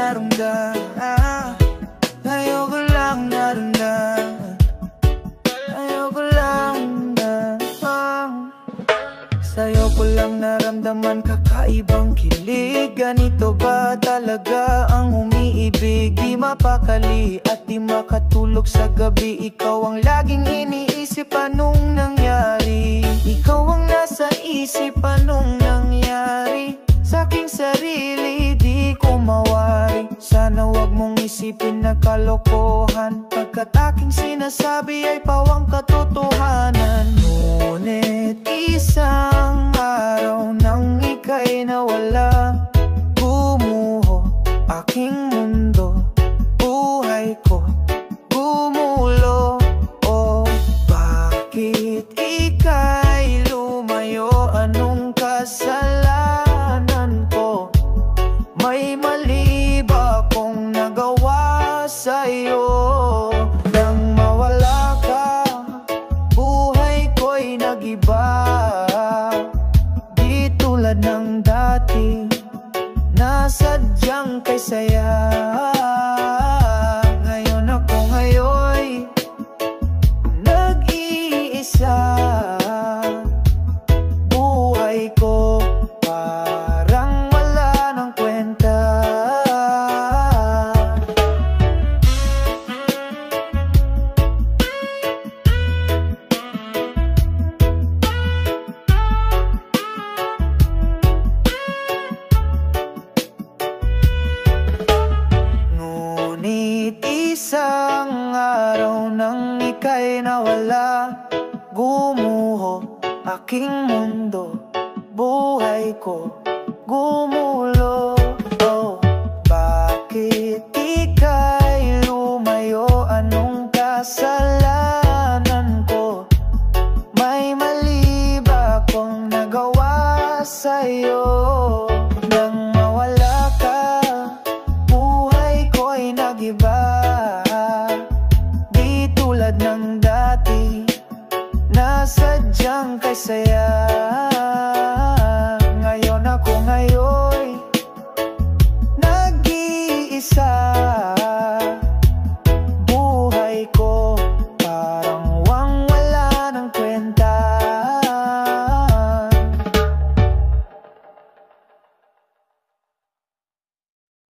naramdaman, ayoko lang naramdaman, ayoko lang sa'yo ko lang naramdaman kakaibang kilig. Ganito ba talaga ang umiibig? Di mapakali at di makatulog sa gabi. Ikaw ang laging iniisip, anong nangyari? Ikaw ang nasa isip, anong nangyari? Sa aking sarili di ko mawari. Sana wag mong isipin na kalokohan, pagkat aking sinasabi ay pawang katotohanan. Ngunit isang araw nang ika'y nawala, gumuho aking mundo, buhay ko gumulo. Oh, bakit ika'y lumayo? Anong kasalanan ko? May mali ba akong nagawa sa'yo? Nang mawala ka, buhay ko'y nag-iba. Di tulad ng dati, nasadyang kay saya. Ngayon ako ngayon'y nag-iisa. Buhay ko parang wala ng kwenta. Ngunit isang araw nang ika'y nawala, gumuho aking mundo, buhay ko gumulo. Oh, bakit ika'y lumayo? Anong kasalanan ko? May mali ba akong nagawa sa'yo? Nang mawala ka, buhay ko'y nag-iba. Di tulad ng dati, nasadyang kay saya.